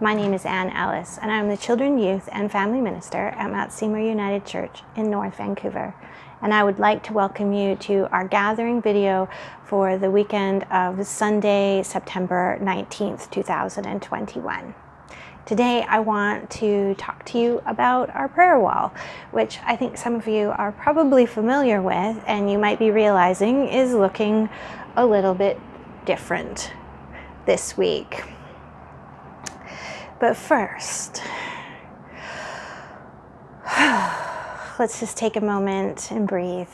My name is Ann Ellis, and I'm the Children, Youth, and Family Minister at Mount Seymour United Church in North Vancouver. And I would like to welcome you to our gathering video for the weekend of Sunday, September 19th, 2021. Today, I want to talk to you about our prayer wall, which I think some of you are probably familiar with, and you might be realizing is looking a little bit different this week. But first, let's just take a moment and breathe.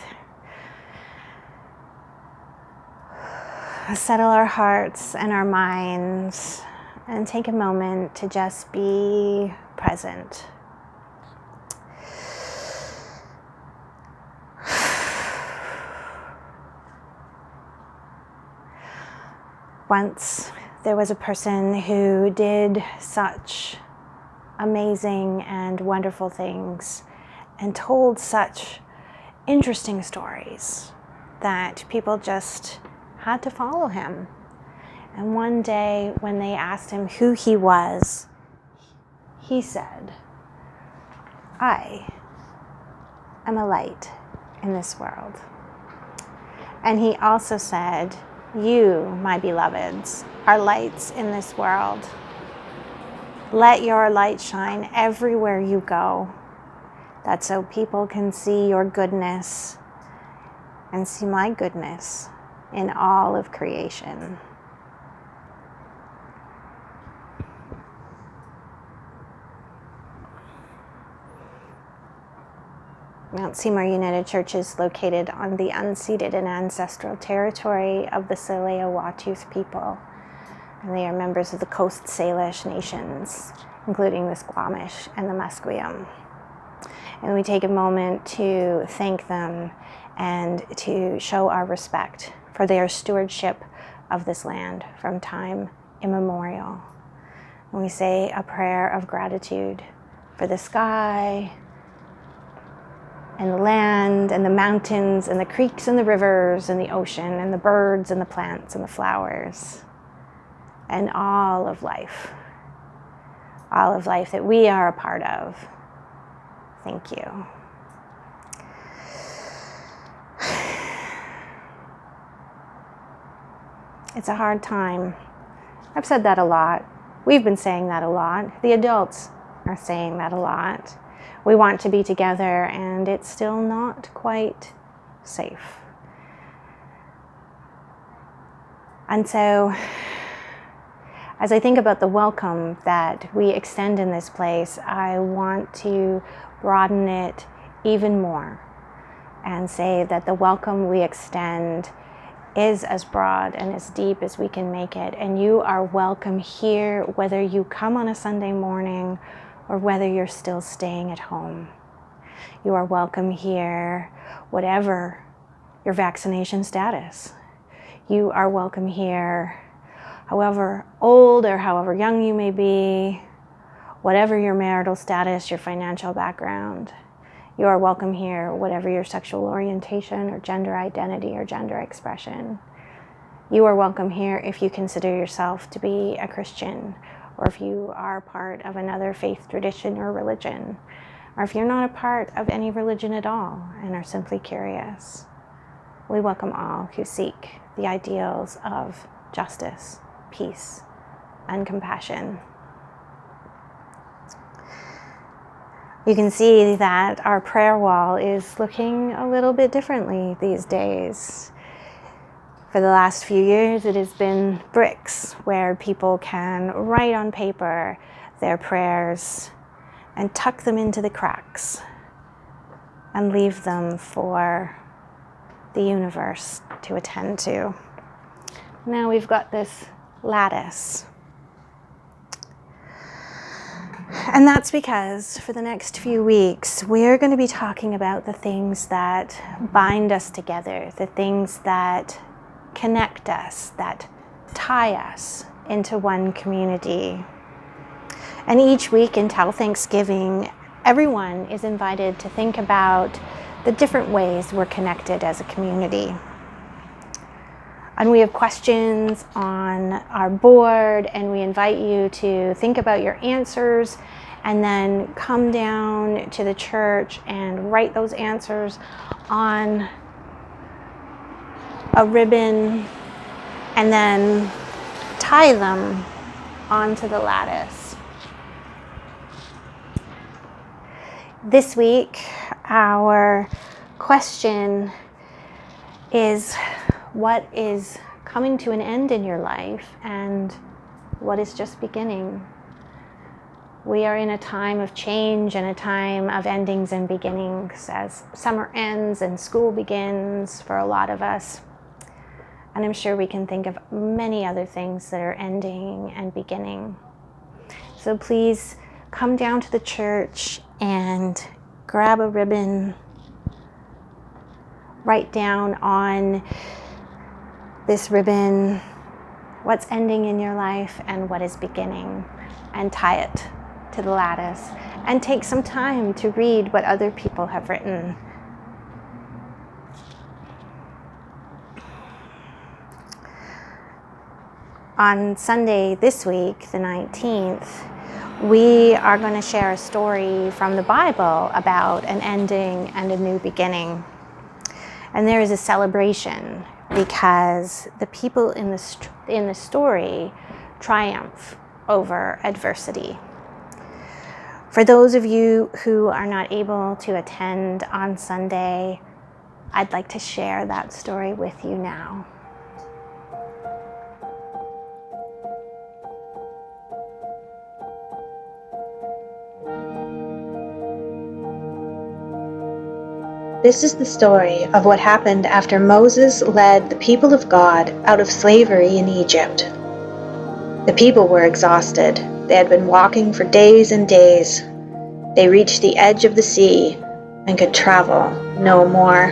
Settle our hearts and our minds and take a moment to just be present. Once there was a person who did such amazing and wonderful things and told such interesting stories that people just had to follow him. And one day when they asked him who he was, he said, "I am a light in this world." And he also said, "You, my beloveds, are lights in this world. Let your light shine everywhere you go. That's so people can see your goodness and see my goodness in all of creation." Mount Seymour United Church is located on the unceded and ancestral territory of the Tsleil-Waututh people. And they are members of the Coast Salish nations, including the Squamish and the Musqueam. And we take a moment to thank them and to show our respect for their stewardship of this land from time immemorial. And we say a prayer of gratitude for the sky, and the land, and the mountains, and the creeks, and the rivers, and the ocean, and the birds, and the plants, and the flowers, and all of life that we are a part of. Thank you. It's a hard time. I've said that a lot. We've been saying that a lot. The adults are saying that a lot. We want to be together, and it's still not quite safe. And so, as I think about the welcome that we extend in this place, I want to broaden it even more and say that the welcome we extend is as broad and as deep as we can make it. And you are welcome here, whether you come on a Sunday morning or whether you're still staying at home. You are welcome here, whatever your vaccination status. You are welcome here, however old or however young you may be, whatever your marital status, your financial background. You are welcome here, whatever your sexual orientation or gender identity or gender expression. You are welcome here if you consider yourself to be a Christian, or if you are part of another faith tradition or religion, or if you're not a part of any religion at all and are simply curious. We welcome all who seek the ideals of justice, peace, and compassion. You can see that our prayer wall is looking a little bit differently these days. For the last few years, it has been bricks where people can write on paper their prayers and tuck them into the cracks and leave them for the universe to attend to. Now we've got this lattice. And that's because for the next few weeks, we're going to be talking about the things that bind us together, the things that connect us, that tie us into one community. And each week until Thanksgiving, everyone is invited to think about the different ways we're connected as a community. And we have questions on our board, and we invite you to think about your answers and then come down to the church and write those answers on a ribbon and then tie them onto the lattice. This week, our question is, what is coming to an end in your life and what is just beginning? We are in a time of change and a time of endings and beginnings as summer ends and school begins for a lot of us. And I'm sure we can think of many other things that are ending and beginning. So please come down to the church and grab a ribbon, write down on this ribbon what's ending in your life and what is beginning, and tie it to the lattice, and take some time to read what other people have written. On Sunday this week, the 19th, we are going to share a story from the Bible about an ending and a new beginning. And there is a celebration because the people in the story triumph over adversity. For those of you who are not able to attend on Sunday, I'd like to share that story with you now. This is the story of what happened after Moses led the people of God out of slavery in Egypt. The people were exhausted. They had been walking for days and days. They reached the edge of the sea and could travel no more.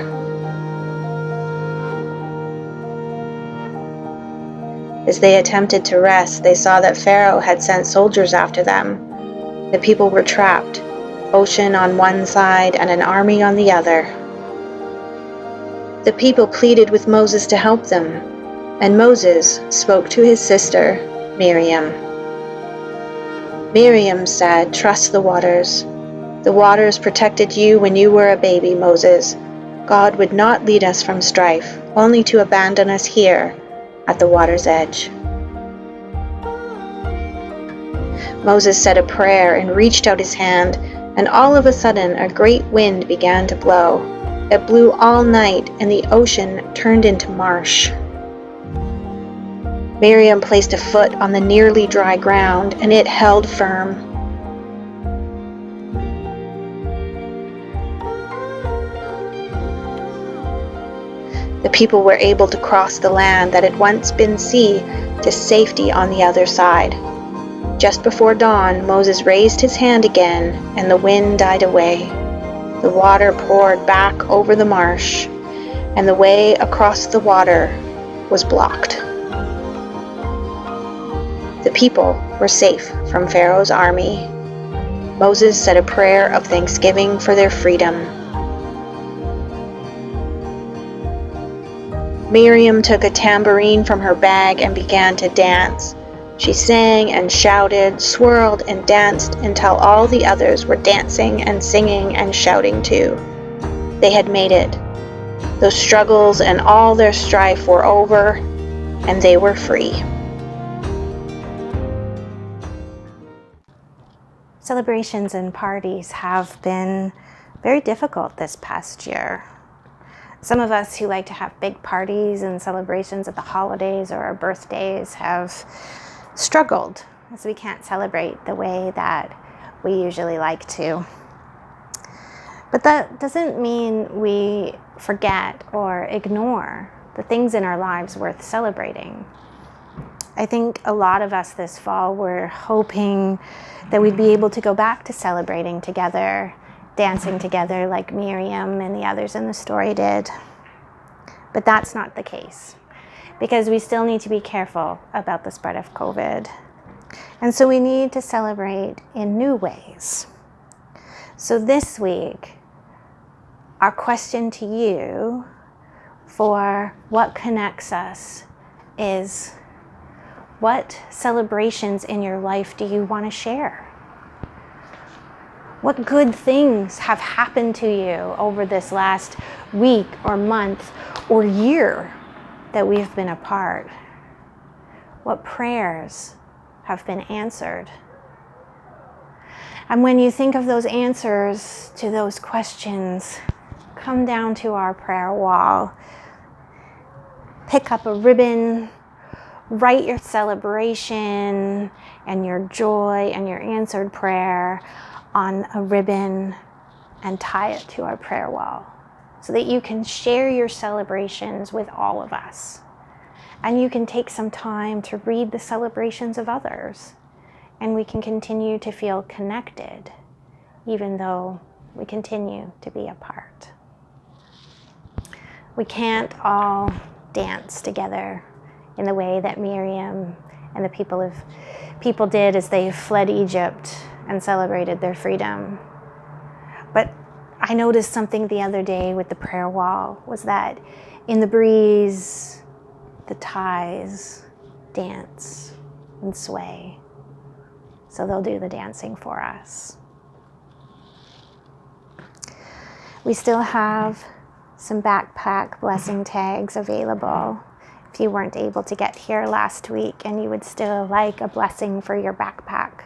As they attempted to rest, they saw that Pharaoh had sent soldiers after them. The people were trapped, ocean on one side and an army on the other. The people pleaded with Moses to help them, and Moses spoke to his sister, Miriam. Miriam said, "Trust the waters. The waters protected you when you were a baby, Moses. God would not lead us from strife, only to abandon us here at the water's edge." Moses said a prayer and reached out his hand, and all of a sudden a great wind began to blow. It blew all night, and the ocean turned into marsh. Miriam placed a foot on the nearly dry ground, and it held firm. The people were able to cross the land that had once been sea to safety on the other side. Just before dawn, Moses raised his hand again, and the wind died away. The water poured back over the marsh, and the way across the water was blocked. The people were safe from Pharaoh's army. Moses said a prayer of thanksgiving for their freedom. Miriam took a tambourine from her bag and began to dance. She sang and shouted, swirled and danced until all the others were dancing and singing and shouting too. They had made it. Those struggles and all their strife were over, and they were free. Celebrations and parties have been very difficult this past year. Some of us who like to have big parties and celebrations at the holidays or our birthdays have struggled as we can't celebrate the way that we usually like to. But that doesn't mean we forget or ignore the things in our lives worth celebrating. I think a lot of us this fall were hoping that we'd be able to go back to celebrating together, dancing together like Miriam and the others in the story did. But that's not the case, because we still need to be careful about the spread of COVID. And so we need to celebrate in new ways. So this week, our question to you for what connects us is, what celebrations in your life do you want to share? What good things have happened to you over this last week or month or year that we've been apart? What prayers have been answered? And when you think of those answers to those questions, come down to our prayer wall, pick up a ribbon, write your celebration and your joy and your answered prayer on a ribbon and tie it to our prayer wall so that you can share your celebrations with all of us. And you can take some time to read the celebrations of others, and we can continue to feel connected even though we continue to be apart. We can't all dance together in the way that Miriam and the people did as they fled Egypt and celebrated their freedom. But I noticed something the other day with the prayer wall, was that in the breeze, the ties dance and sway. So they'll do the dancing for us. We still have some backpack blessing tags available. If you weren't able to get here last week and you would still like a blessing for your backpack,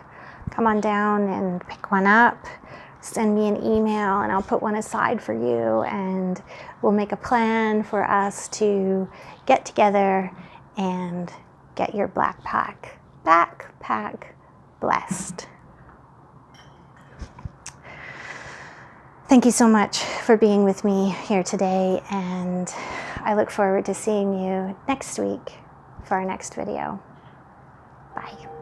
come on down and pick one up. Send me an email and I'll put one aside for you, and we'll make a plan for us to get together and get your backpack blessed. Thank you so much for being with me here today, and I look forward to seeing you next week for our next video. Bye.